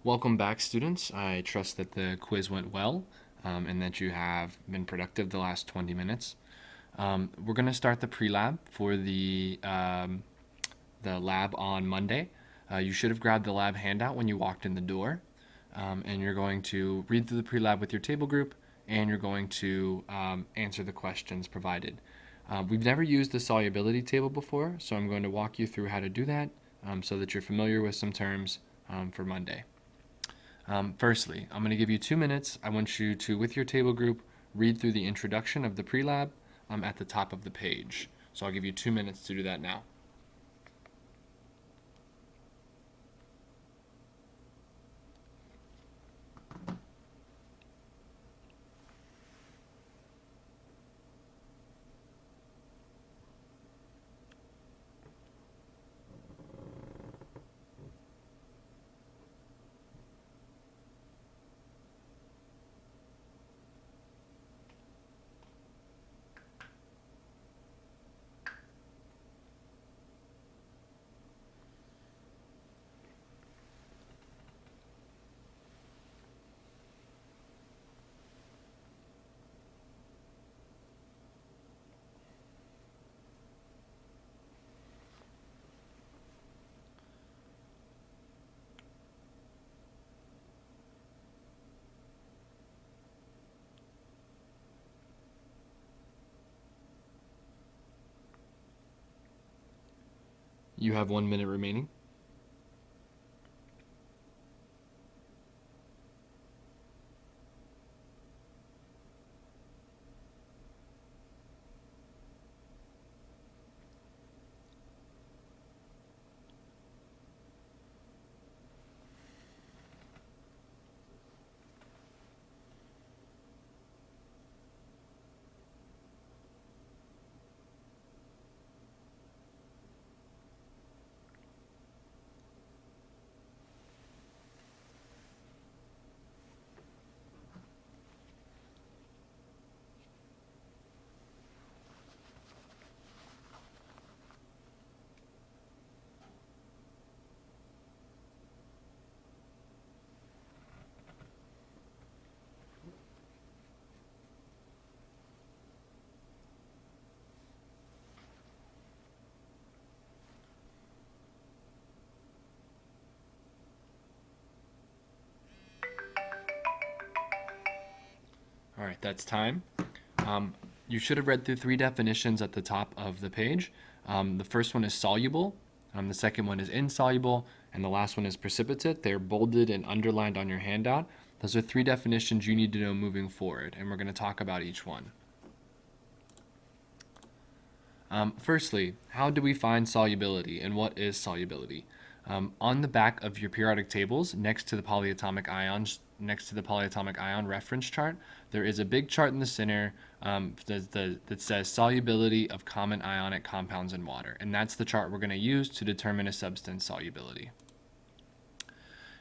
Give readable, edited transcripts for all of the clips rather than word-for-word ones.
Welcome back, students. I trust that the quiz went well and that you have been productive the last 20 minutes. We're going to start the pre-lab for the lab on Monday. You should have grabbed the lab handout when you walked in the door, and you're going to read through the pre-lab with your table group, and you're going to answer the questions provided. We've never used the solubility table before, so I'm going to walk you through how to do that so that you're familiar with some terms for Monday. Firstly, I'm going to give you 2 minutes. I want you to, with your table group, read through the introduction of the pre-lab at the top of the page. So I'll give you 2 minutes to do that now. You have 1 minute remaining. All right, that's time. You should have read through 3 definitions at the top of the page. The first one is soluble, the second one is insoluble, and the last one is precipitate. They're bolded and underlined on your handout. Those are 3 definitions you need to know moving forward, and we're going to talk about each one. Firstly, how do we find solubility, and what is solubility? On the back of your periodic tables, next to the polyatomic ion reference chart, there is a big chart in the center that says solubility of common ionic compounds in water, and that's the chart we're going to use to determine a substance solubility.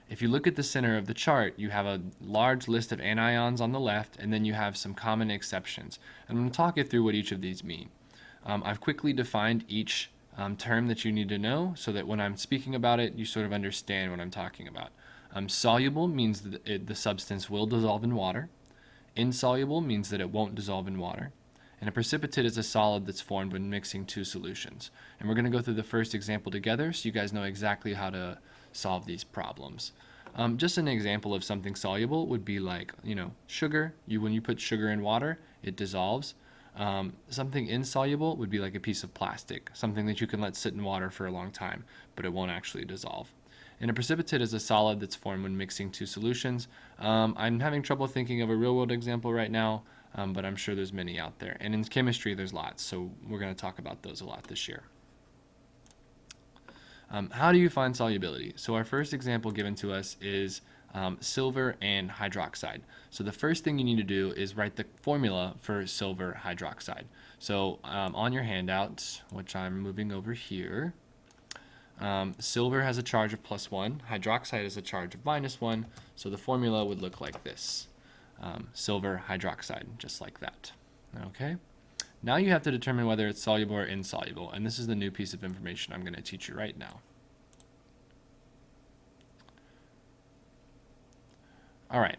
If you look at the center of the chart, you have a large list of anions on the left, and then you have some common exceptions. And I'm going to talk you through what each of these mean. I've quickly defined each term that you need to know so that when I'm speaking about it, you sort of understand what I'm talking about. Soluble means that the substance will dissolve in water. Insoluble means that it won't dissolve in water. And a precipitate is a solid that's formed when mixing 2 solutions. And we're going to go through the first example together so you guys know exactly how to solve these problems. Just an example of something soluble would be like, sugar. When you put sugar in water, it dissolves. Something insoluble would be like a piece of plastic, something that you can let sit in water for a long time, but it won't actually dissolve. And a precipitate is a solid that's formed when mixing 2 solutions. I'm having trouble thinking of a real-world example right now, but I'm sure there's many out there. And in chemistry, there's lots, so we're going to talk about those a lot this year. How do you find solubility? So our first example given to us is silver and hydroxide. So the first thing you need to do is write the formula for silver hydroxide. So on your handout, which I'm moving over here, silver has a charge of +1, hydroxide has a charge of -1, so the formula would look like this. Silver hydroxide, just like that. Okay? Now you have to determine whether it's soluble or insoluble, and this is the new piece of information I'm going to teach you right now. All right.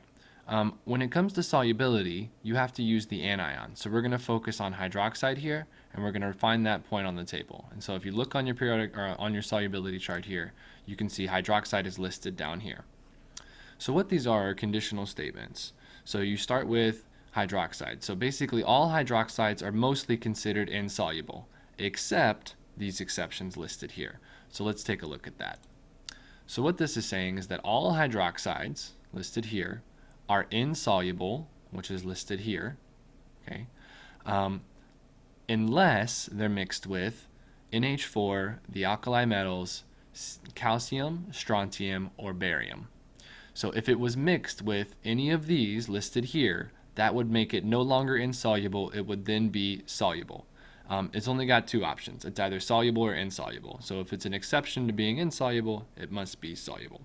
When it comes to solubility, you have to use the anion. So we're going to focus on hydroxide here, and we're going to find that point on the table. And so if you look on your periodic or on your solubility chart here, you can see hydroxide is listed down here. So what these are conditional statements. So you start with hydroxide. So basically all hydroxides are mostly considered insoluble, except these exceptions listed here. So let's take a look at that. So what this is saying is that all hydroxides listed here are insoluble, which is listed here, okay, unless they're mixed with NH4, the alkali metals, calcium, strontium, or barium. So if it was mixed with any of these listed here, that would make it no longer insoluble. It would then be soluble. It's only got two options. It's either soluble or insoluble. So if it's an exception to being insoluble, it must be soluble.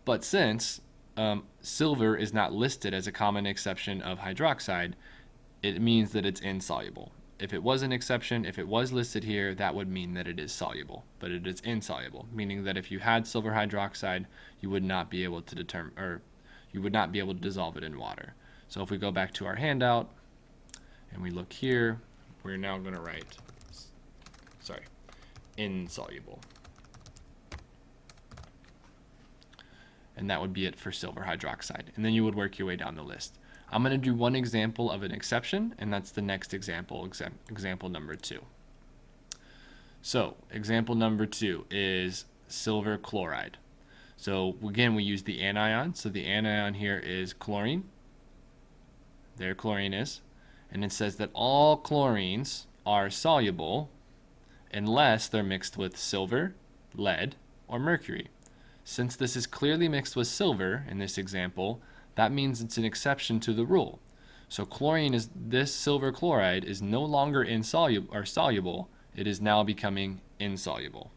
But since silver is not listed as a common exception of hydroxide, it means that it's insoluble. If it was an exception, if it was listed here, that would mean that it is soluble, but it is insoluble, meaning that if you had silver hydroxide, you would not be able to dissolve it in water. So if we go back to our handout and we look here, we're now going to write, insoluble. And that would be it for silver hydroxide. And then you would work your way down the list. I'm going to do one example of an exception, and that's the next example, example number 2. So example number 2 is silver chloride. So again, we use the anion. So the anion here is chlorine. There chlorine is. And it says that all chlorines are soluble unless they're mixed with silver, lead, or mercury. Since this is clearly mixed with silver in this example, that means it's an exception to the rule. So this silver chloride is no longer insoluble or soluble, it is now becoming insoluble.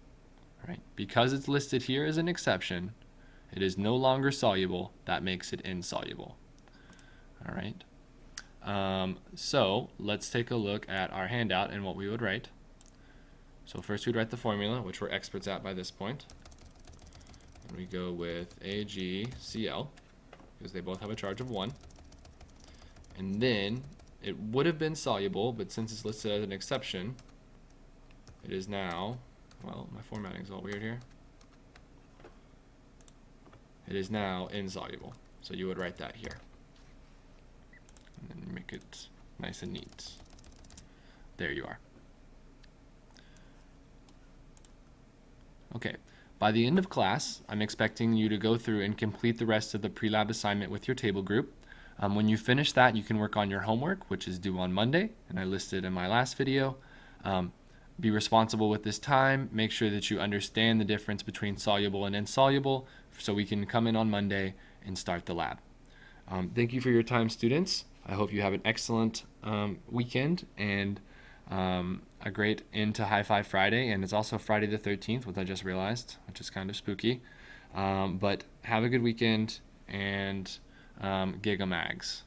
Right? Because it's listed here as an exception, it is no longer soluble, that makes it insoluble. All right. So let's take a look at our handout and what we would write. So first we'd write the formula, which we're experts at by this point. And we go with AgCl, because they both have a charge of 1. And then it would have been soluble, but since it's listed as an exception, it is now, well, my formatting is all weird here. It is now insoluble. So you would write that here. And then make it nice and neat. There you are. Okay. By the end of class, I'm expecting you to go through and complete the rest of the pre-lab assignment with your table group. When you finish that, you can work on your homework, which is due on Monday, and I listed in my last video. Be responsible with this time. Make sure that you understand the difference between soluble and insoluble so we can come in on Monday and start the lab. Thank you for your time, students. I hope you have an excellent weekend and a great end to High Five Friday, and it's also Friday the 13th, which I just realized, which is kind of spooky. But have a good weekend, and Gigamags.